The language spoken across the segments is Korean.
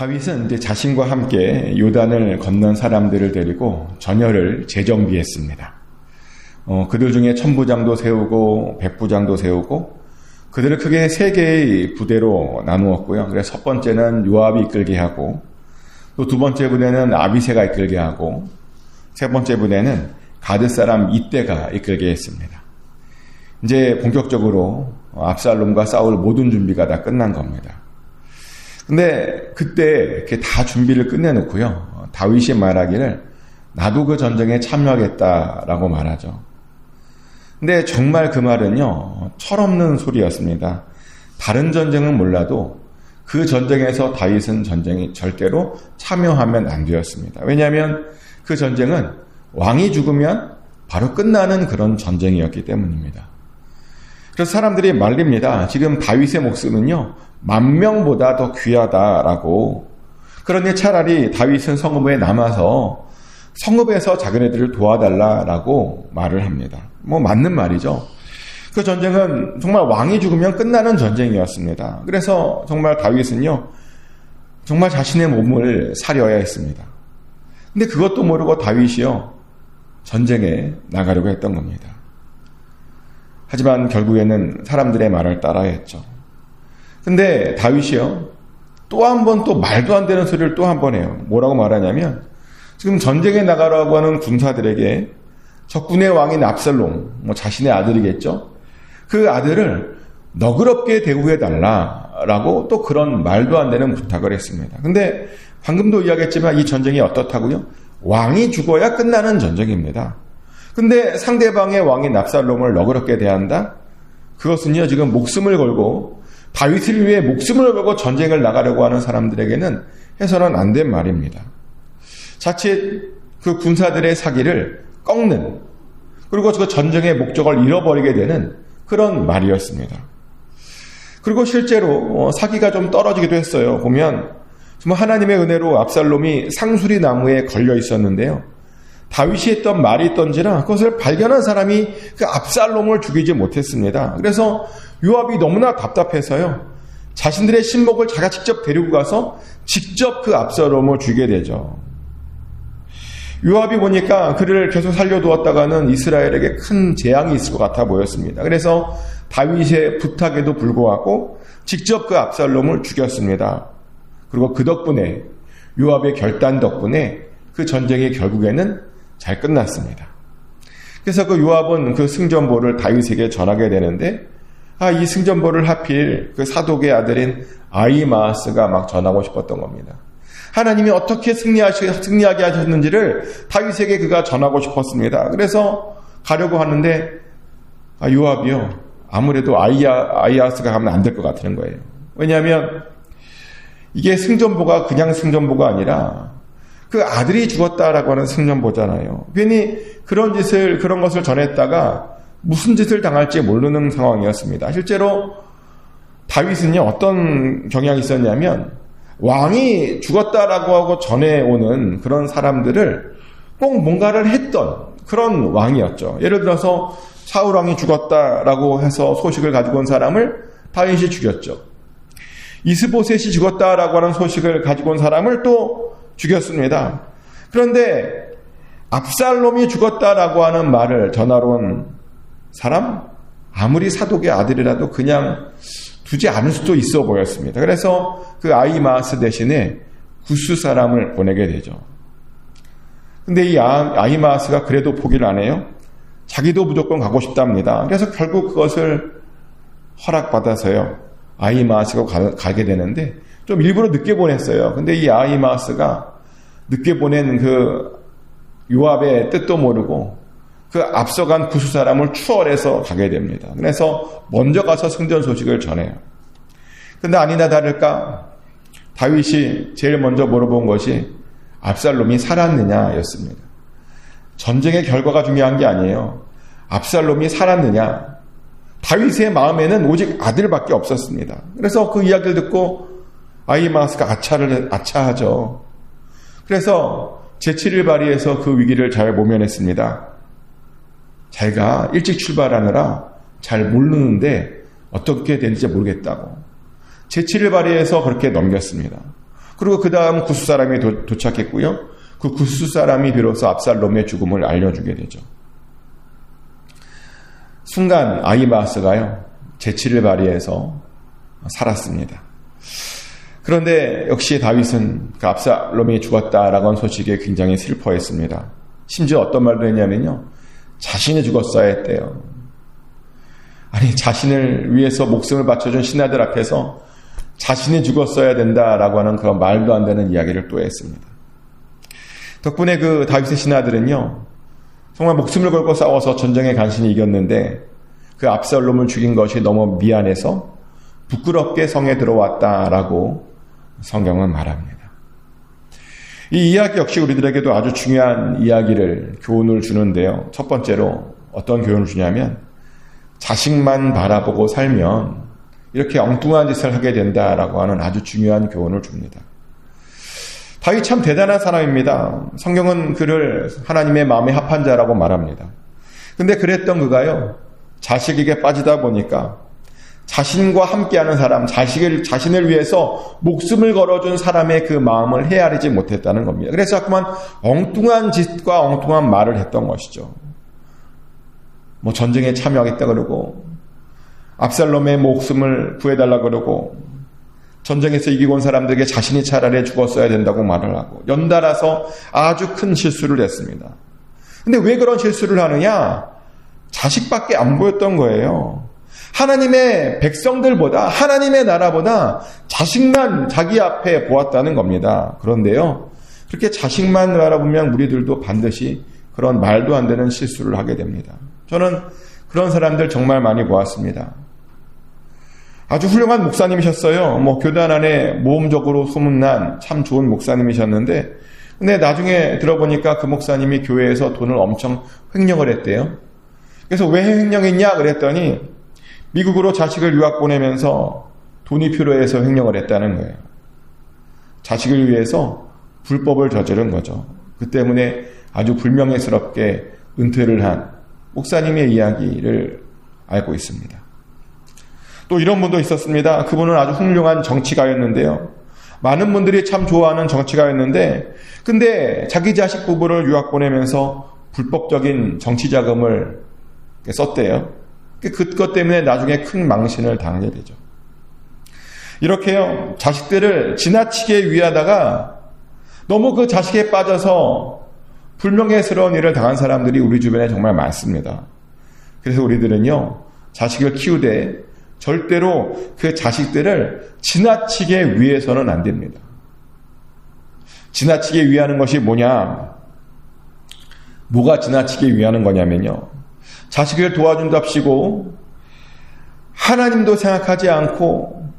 다윗은 이제 자신과 함께 요단을 건넌 사람들을 데리고 전열을 재정비했습니다. 그들 중에 천부장도 세우고 백부장도 세우고 그들을 크게 세 개의 부대로 나누었고요. 그래서 첫 번째는 요압이 이끌게 하고 또 두 번째 부대는 아비새가 이끌게 하고 세 번째 부대는 가드 사람 이때가 이끌게 했습니다. 이제 본격적으로 압살롬과 싸울 모든 준비가 다 끝난 겁니다. 근데 그때 이렇게 다 준비를 끝내놓고요. 다윗이 말하기를 나도 그 전쟁에 참여하겠다라고 말하죠. 근데 정말 그 말은요, 철없는 소리였습니다. 다른 전쟁은 몰라도 그 전쟁에서 다윗은 전쟁이 절대로 참여하면 안 되었습니다. 왜냐하면 그 전쟁은 왕이 죽으면 바로 끝나는 그런 전쟁이었기 때문입니다. 그래서 사람들이 말립니다. 지금 다윗의 목숨은요, 10,000명보다 더 귀하다라고. 그러니 차라리 다윗은 성읍에 남아서 성읍에서 자기네들을 도와달라라고 말을 합니다. 맞는 말이죠. 그 전쟁은 정말 왕이 죽으면 끝나는 전쟁이었습니다. 그래서 정말 다윗은요, 정말 자신의 몸을 사려야 했습니다. 근데 그것도 모르고 다윗이요, 전쟁에 나가려고 했던 겁니다. 하지만 결국에는 사람들의 말을 따라했죠. 근데 다윗이요, 또 한 번 또 말도 안 되는 소리를 또 한 번 해요. 뭐라고 말하냐면, 지금 전쟁에 나가라고 하는 군사들에게 적군의 왕인 압살롬, 자신의 아들이겠죠? 그 아들을 너그럽게 대우해달라라고 또 그런 말도 안 되는 부탁을 했습니다. 근데 방금도 이야기했지만 이 전쟁이 어떻다고요? 왕이 죽어야 끝나는 전쟁입니다. 근데 상대방의 왕인 압살롬을 너그럽게 대한다? 그것은요, 지금 목숨을 걸고 다윗을 위해 목숨을 걸고 전쟁을 나가려고 하는 사람들에게는 해서는 안 된 말입니다. 자칫 그 군사들의 사기를 꺾는, 그리고 그 전쟁의 목적을 잃어버리게 되는 그런 말이었습니다. 그리고 실제로 사기가 좀 떨어지기도 했어요. 보면 정말 하나님의 은혜로 압살롬이 상수리 나무에 걸려 있었는데요. 다윗이 했던 말이 있던지라 그것을 발견한 사람이 그 압살롬을 죽이지 못했습니다. 그래서 요압이 너무나 답답해서요, 자신들의 신복을 자기가 직접 데리고 가서 직접 그 압살롬을 죽이게 되죠. 요압이 보니까 그를 계속 살려두었다가는 이스라엘에게 큰 재앙이 있을 것 같아 보였습니다. 그래서 다윗의 부탁에도 불구하고 직접 그 압살롬을 죽였습니다. 그리고 그 덕분에, 요압의 결단 덕분에 그 전쟁이 결국에는 잘 끝났습니다. 그래서 그 요압은 그 승전보를 다윗에게 전하게 되는데, 이 승전보를 하필 그 사독의 아들인 아히마아스가 막 전하고 싶었던 겁니다. 하나님이 어떻게 승리하게 하셨는지를 다윗에게 그가 전하고 싶었습니다. 그래서 가려고 하는데 요압이요, 아무래도 아히마아스가 가면 안 될 것 같은 거예요. 왜냐하면 이게 승전보가 그냥 승전보가 아니라 그 아들이 죽었다라고 하는 승전보잖아요. 괜히 그런 것을 전했다가 무슨 짓을 당할지 모르는 상황이었습니다. 실제로 다윗은요, 어떤 경향이 있었냐면 왕이 죽었다라고 하고 전해오는 그런 사람들을 꼭 뭔가를 했던 그런 왕이었죠. 예를 들어서 사울 왕이 죽었다라고 해서 소식을 가지고 온 사람을 다윗이 죽였죠. 이스보셋이 죽었다라고 하는 소식을 가지고 온 사람을 또 죽였습니다. 그런데 압살롬이 죽었다라고 하는 말을 전하러 온 사람, 아무리 사독의 아들이라도 그냥 두지 않을 수도 있어 보였습니다. 그래서 그 아히마아스 대신에 구스 사람을 보내게 되죠. 근데 이 아히마아스가 그래도 포기를 안 해요. 자기도 무조건 가고 싶답니다. 그래서 결국 그것을 허락받아서요, 아히마아스가 가게 되는데 좀 일부러 늦게 보냈어요. 근데 이 아히마아스가 늦게 보낸 그 요압의 뜻도 모르고 그 앞서간 구스 사람을 추월해서 가게 됩니다. 그래서 먼저 가서 승전 소식을 전해요. 근데 아니나 다를까 다윗이 제일 먼저 물어본 것이 압살롬이 살았느냐였습니다. 전쟁의 결과가 중요한 게 아니에요. 압살롬이 살았느냐. 다윗의 마음에는 오직 아들밖에 없었습니다. 그래서 그 이야기를 듣고 아히마아스가 아차하죠. 그래서 제7일 발휘해서 그 위기를 잘 모면했습니다. 자기가 일찍 출발하느라 잘 모르는데 어떻게 되는지 모르겠다고. 제7일 발휘해서 그렇게 넘겼습니다. 그리고 그 다음 구스 사람이 도착했고요. 그 구스 사람이 비로소 압살롬의 죽음을 알려주게 되죠. 순간 아히마아스가요, 재치를 발휘해서 살았습니다. 그런데 역시 다윗은 그 압살롬이 죽었다라고 하는 소식에 굉장히 슬퍼했습니다. 심지어 어떤 말도 했냐면요, 자신이 죽었어야 했대요. 아니, 자신을 위해서 목숨을 바쳐준 신하들 앞에서 자신이 죽었어야 된다라고 하는 그런 말도 안 되는 이야기를 또 했습니다. 덕분에 그 다윗의 신하들은요, 정말 목숨을 걸고 싸워서 전쟁에 간신히 이겼는데 그 압살롬을 죽인 것이 너무 미안해서 부끄럽게 성에 들어왔다라고 성경은 말합니다. 이 이야기 역시 우리들에게도 아주 중요한 이야기를, 교훈을 주는데요. 첫 번째로 어떤 교훈을 주냐면, 자식만 바라보고 살면 이렇게 엉뚱한 짓을 하게 된다라고 하는 아주 중요한 교훈을 줍니다. 다윗 참 대단한 사람입니다. 성경은 그를 하나님의 마음에 합한 자라고 말합니다. 근데 그랬던 그가요, 자식에게 빠지다 보니까 자신과 함께하는 사람, 자신을 위해서 목숨을 걸어준 사람의 그 마음을 헤아리지 못했다는 겁니다. 그래서 자꾸만 엉뚱한 짓과 엉뚱한 말을 했던 것이죠. 뭐 전쟁에 참여하겠다 그러고, 압살롬의 목숨을 구해달라 그러고, 전쟁에서 이기고 온 사람들에게 자신이 차라리 죽었어야 된다고 말을 하고, 연달아서 아주 큰 실수를 했습니다. 근데 왜 그런 실수를 하느냐? 자식밖에 안 보였던 거예요. 하나님의 백성들보다, 하나님의 나라보다 자식만 자기 앞에 보았다는 겁니다. 그런데요, 그렇게 자식만 바라보면 우리들도 반드시 그런 말도 안 되는 실수를 하게 됩니다. 저는 그런 사람들 정말 많이 보았습니다. 아주 훌륭한 목사님이셨어요. 뭐 교단 안에 모험적으로 소문난 참 좋은 목사님이셨는데, 근데 나중에 들어보니까 그 목사님이 교회에서 돈을 엄청 횡령을 했대요. 그래서 왜 횡령했냐 그랬더니 미국으로 자식을 유학 보내면서 돈이 필요해서 횡령을 했다는 거예요. 자식을 위해서 불법을 저지른 거죠. 그 때문에 아주 불명예스럽게 은퇴를 한 목사님의 이야기를 알고 있습니다. 또 이런 분도 있었습니다. 그분은 아주 훌륭한 정치가였는데요. 많은 분들이 참 좋아하는 정치가였는데, 근데 자기 자식 부부를 유학 보내면서 불법적인 정치 자금을 썼대요. 그것 때문에 나중에 큰 망신을 당하게 되죠. 이렇게요, 자식들을 지나치게 위하다가 너무 그 자식에 빠져서 불명예스러운 일을 당한 사람들이 우리 주변에 정말 많습니다. 그래서 우리들은요, 자식을 키우되 절대로 그 자식들을 지나치게 위해서는 안 됩니다. 지나치게 위하는 것이 뭐냐? 뭐가 지나치게 위하는 거냐면요, 자식을 도와준답시고 하나님도 생각하지 않고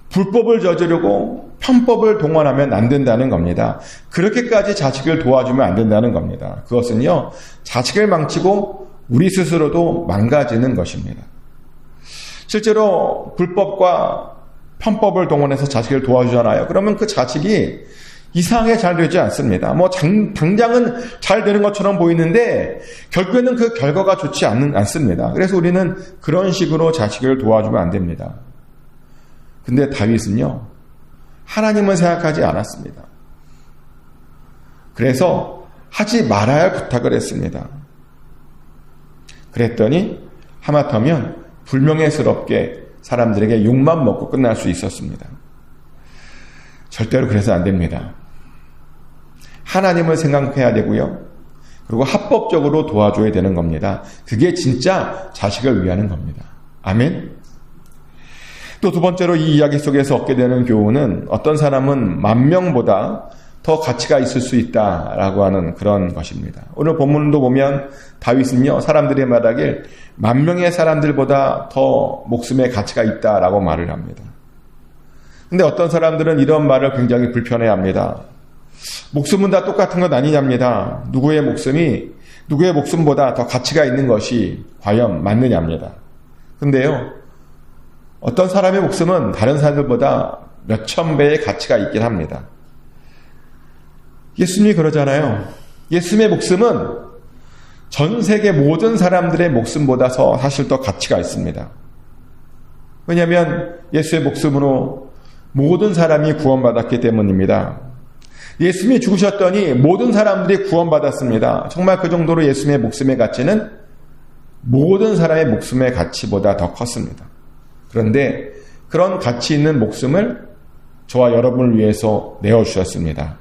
불법을 저지르고 편법을 동원하면 안 된다는 겁니다. 그렇게까지 자식을 도와주면 안 된다는 겁니다. 그것은요, 자식을 망치고 우리 스스로도 망가지는 것입니다. 실제로 불법과 편법을 동원해서 자식을 도와주잖아요. 그러면 그 자식이 이상하게 잘 되지 않습니다. 뭐 당장은 잘 되는 것처럼 보이는데 결국에는 그 결과가 좋지 않습니다. 그래서 우리는 그런 식으로 자식을 도와주면 안 됩니다. 근데 다윗은요, 하나님은 생각하지 않았습니다. 그래서 하지 말아야 할 부탁을 했습니다. 그랬더니 하마터면 불명예스럽게 사람들에게 욕만 먹고 끝날 수 있었습니다. 절대로 그래서 안 됩니다. 하나님을 생각해야 되고요. 그리고 합법적으로 도와줘야 되는 겁니다. 그게 진짜 자식을 위하는 겁니다. 아멘. 또 두 번째로 이 이야기 속에서 얻게 되는 교훈은, 어떤 사람은 만 명보다 더 가치가 있을 수 있다라고 하는 그런 것입니다. 오늘 본문도 보면 다윗은요, 사람들이 말하길 만 명의 사람들보다 더 목숨의 가치가 있다라고 말을 합니다. 근데 어떤 사람들은 이런 말을 굉장히 불편해합니다. 목숨은 다 똑같은 것 아니냐입니다. 누구의 목숨이 누구의 목숨보다 더 가치가 있는 것이 과연 맞느냐입니다. 근데요, 어떤 사람의 목숨은 다른 사람들보다 몇천 배의 가치가 있긴 합니다. 예수님이 그러잖아요. 예수님의 목숨은 전 세계 모든 사람들의 목숨보다 사실 더 가치가 있습니다. 왜냐하면 예수의 목숨으로 모든 사람이 구원받았기 때문입니다. 예수님이 죽으셨더니 모든 사람들이 구원받았습니다. 정말 그 정도로 예수님의 목숨의 가치는 모든 사람의 목숨의 가치보다 더 컸습니다. 그런데 그런 가치 있는 목숨을 저와 여러분을 위해서 내어주셨습니다.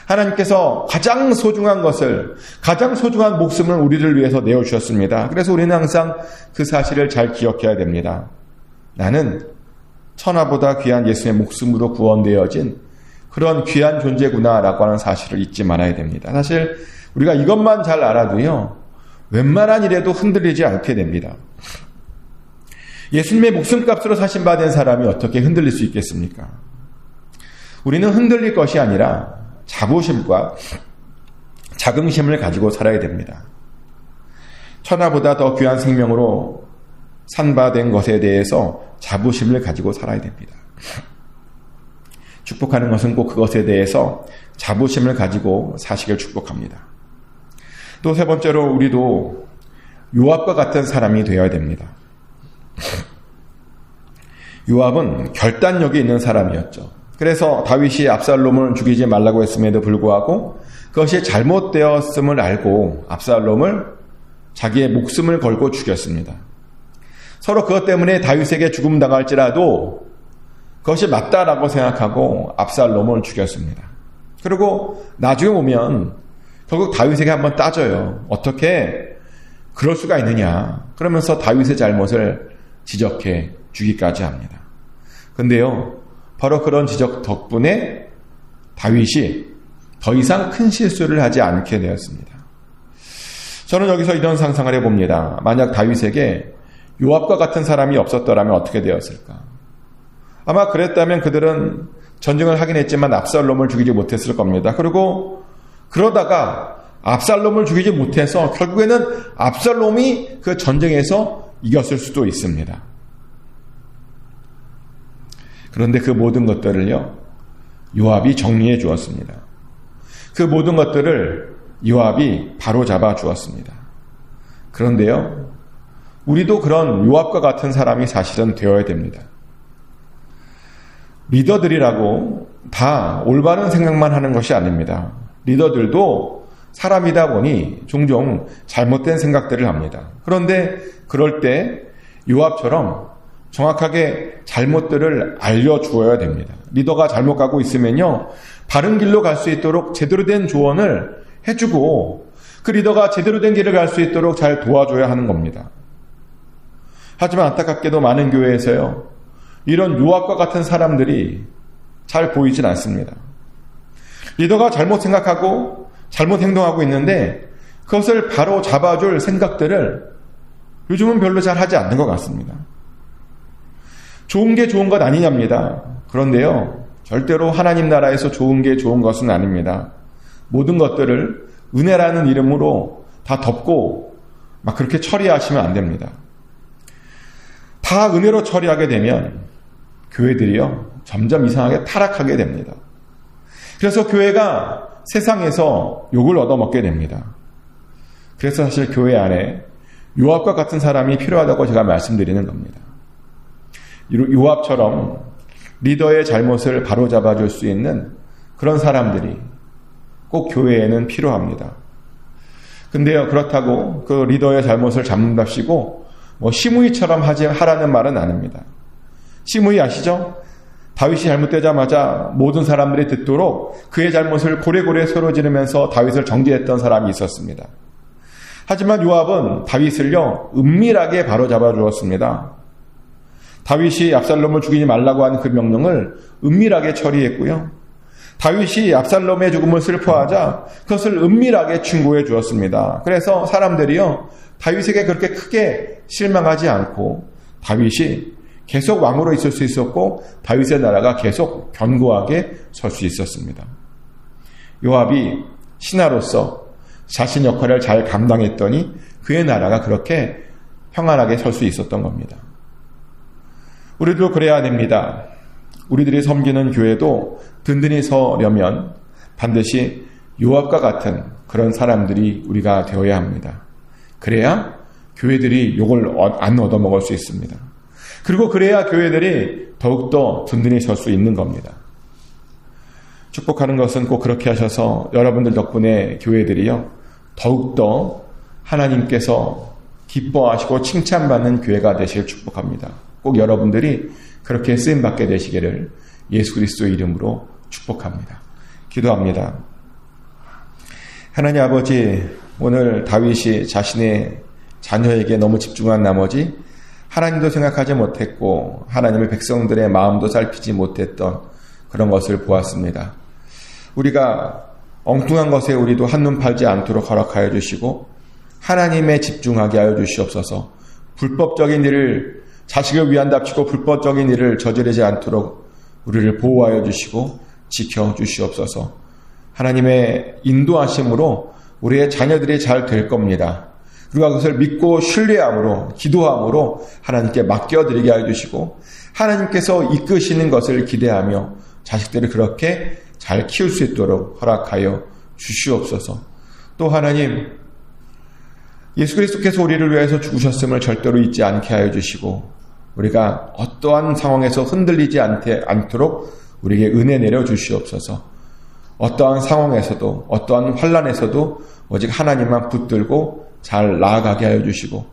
하나님께서 가장 소중한 것을, 가장 소중한 목숨을 우리를 위해서 내어주셨습니다. 그래서 우리는 항상 그 사실을 잘 기억해야 됩니다. 나는 천하보다 귀한 예수의 목숨으로 구원되어진 그런 귀한 존재구나라고 하는 사실을 잊지 말아야 됩니다. 사실 우리가 이것만 잘 알아도요, 웬만한 일에도 흔들리지 않게 됩니다. 예수님의 목숨값으로 사신받은 사람이 어떻게 흔들릴 수 있겠습니까? 우리는 흔들릴 것이 아니라 자부심과 자긍심을 가지고 살아야 됩니다. 천하보다 더 귀한 생명으로 산바된 것에 대해서 자부심을 가지고 살아야 됩니다. 축복하는 것은 꼭 그것에 대해서 자부심을 가지고 사시길 축복합니다. 또 세 번째로 우리도 요압과 같은 사람이 되어야 됩니다. 요압은 결단력이 있는 사람이었죠. 그래서 다윗이 압살롬을 죽이지 말라고 했음에도 불구하고 그것이 잘못되었음을 알고 압살롬을 자기의 목숨을 걸고 죽였습니다. 서로 그것 때문에 다윗에게 죽음 당할지라도 그것이 맞다라고 생각하고 압살롬을 죽였습니다. 그리고 나중에 보면 결국 다윗에게 한번 따져요. 어떻게 그럴 수가 있느냐. 그러면서 다윗의 잘못을 지적해 주기까지 합니다. 근데요, 바로 그런 지적 덕분에 다윗이 더 이상 큰 실수를 하지 않게 되었습니다. 저는 여기서 이런 상상을 해봅니다. 만약 다윗에게 요압과 같은 사람이 없었더라면 어떻게 되었을까? 아마 그랬다면 그들은 전쟁을 하긴 했지만 압살롬을 죽이지 못했을 겁니다. 그리고 그러다가 압살롬을 죽이지 못해서 결국에는 압살롬이 그 전쟁에서 이겼을 수도 있습니다. 그런데 그 모든 것들을요, 요압이 정리해 주었습니다. 그 모든 것들을 요압이 바로 잡아 주었습니다. 그런데요, 우리도 그런 요압과 같은 사람이 사실은 되어야 됩니다. 리더들이라고 다 올바른 생각만 하는 것이 아닙니다. 리더들도 사람이다 보니 종종 잘못된 생각들을 합니다. 그런데 그럴 때 요압처럼 정확하게 잘못들을 알려주어야 됩니다. 리더가 잘못 가고 있으면요, 바른 길로 갈 수 있도록 제대로 된 조언을 해주고 그 리더가 제대로 된 길을 갈 수 있도록 잘 도와줘야 하는 겁니다. 하지만 안타깝게도 많은 교회에서요, 이런 요압과 같은 사람들이 잘 보이진 않습니다. 리더가 잘못 생각하고 잘못 행동하고 있는데 그것을 바로 잡아줄 생각들을 요즘은 별로 잘 하지 않는 것 같습니다. 좋은 게 좋은 것 아니냐입니다. 그런데요, 절대로 하나님 나라에서 좋은 게 좋은 것은 아닙니다. 모든 것들을 은혜라는 이름으로 다 덮고 막 그렇게 처리하시면 안 됩니다. 다 은혜로 처리하게 되면 교회들이요, 점점 이상하게 타락하게 됩니다. 그래서 교회가 세상에서 욕을 얻어먹게 됩니다. 그래서 사실 교회 안에 요압과 같은 사람이 필요하다고 제가 말씀드리는 겁니다. 요압처럼 리더의 잘못을 바로잡아 줄 수 있는 그런 사람들이 꼭 교회에는 필요합니다. 근데요, 그렇다고 그 리더의 잘못을 잡는답시고 시므이처럼 하라는 말은 아닙니다. 시므이 아시죠? 다윗이 잘못되자마자 모든 사람들이 듣도록 그의 잘못을 고래고래 소리 지르면서 다윗을 정죄했던 사람이 있었습니다. 하지만 요압은 다윗을요, 은밀하게 바로잡아 주었습니다. 다윗이 압살롬을 죽이지 말라고 한 그 명령을 은밀하게 처리했고요. 다윗이 압살롬의 죽음을 슬퍼하자 그것을 은밀하게 충고해 주었습니다. 그래서 사람들이요, 다윗에게 그렇게 크게 실망하지 않고 다윗이 계속 왕으로 있을 수 있었고 다윗의 나라가 계속 견고하게 설 수 있었습니다. 요압이 신하로서 자신 역할을 잘 감당했더니 그의 나라가 그렇게 평안하게 설 수 있었던 겁니다. 우리도 그래야 됩니다. 우리들이 섬기는 교회도 든든히 서려면 반드시 요압과 같은 그런 사람들이 우리가 되어야 합니다. 그래야 교회들이 욕을 안 얻어먹을 수 있습니다. 그리고 그래야 교회들이 더욱더 든든히 설 수 있는 겁니다. 축복하는 것은 꼭 그렇게 하셔서 여러분들 덕분에 교회들이요, 더욱더 하나님께서 기뻐하시고 칭찬받는 교회가 되시길 축복합니다. 꼭 여러분들이 그렇게 쓰임받게 되시기를 예수 그리스도의 이름으로 축복합니다. 기도합니다. 하나님 아버지, 오늘 다윗이 자신의 자녀에게 너무 집중한 나머지 하나님도 생각하지 못했고 하나님의 백성들의 마음도 살피지 못했던 그런 것을 보았습니다. 우리가 엉뚱한 것에 우리도 한눈 팔지 않도록 허락하여 주시고 하나님에 집중하게 하여 주시옵소서. 불법적인 일을, 자식을 위한답시고 불법적인 일을 저지르지 않도록 우리를 보호하여 주시고 지켜 주시옵소서. 하나님의 인도하심으로 우리의 자녀들이 잘 될 겁니다. 그리고 그것을 믿고 신뢰함으로, 기도함으로 하나님께 맡겨드리게 하여 주시고 하나님께서 이끄시는 것을 기대하며 자식들을 그렇게 잘 키울 수 있도록 허락하여 주시옵소서. 또 하나님, 예수 그리스도께서 우리를 위해서 죽으셨음을 절대로 잊지 않게 하여 주시고 우리가 어떠한 상황에서 흔들리지 않도록 우리에게 은혜 내려 주시옵소서. 어떠한 상황에서도, 어떠한 환난에서도 오직 하나님만 붙들고 잘 나아가게 하여 주시고,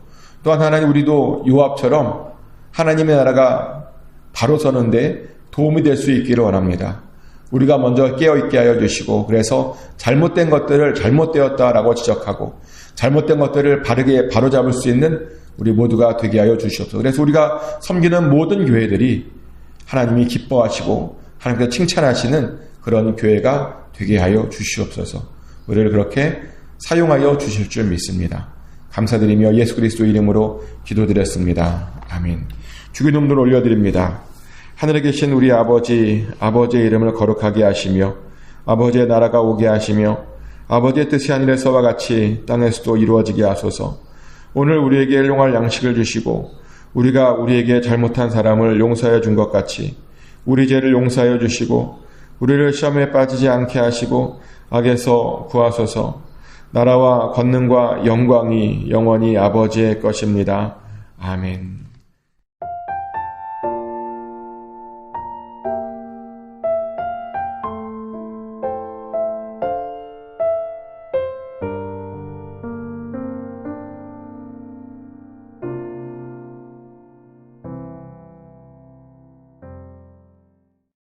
또한 하나님, 우리도 요압처럼 하나님의 나라가 바로 서는데 도움이 될 수 있기를 원합니다. 우리가 먼저 깨어있게 하여 주시고, 그래서 잘못된 것들을 잘못되었다라고 지적하고 잘못된 것들을 바르게 바로잡을 수 있는 우리 모두가 되게 하여 주시옵소서. 그래서 우리가 섬기는 모든 교회들이 하나님이 기뻐하시고 하나님께서 칭찬하시는 그런 교회가 되게 하여 주시옵소서. 우리를 그렇게 사용하여 주실 줄 믿습니다. 감사드리며 예수 그리스도 이름으로 기도드렸습니다. 아멘. 주기도문을 올려드립니다. 하늘에 계신 우리 아버지, 아버지의 이름을 거룩하게 하시며 아버지의 나라가 오게 하시며 아버지의 뜻이 하늘에서와 같이 땅에서도 이루어지게 하소서. 오늘 우리에게 일용할 양식을 주시고 우리가 우리에게 잘못한 사람을 용서해 준 것 같이 우리 죄를 용서하여 주시고 우리를 시험에 빠지지 않게 하시고 악에서 구하소서. 나라와 권능과 영광이 영원히 아버지의 것입니다. 아멘.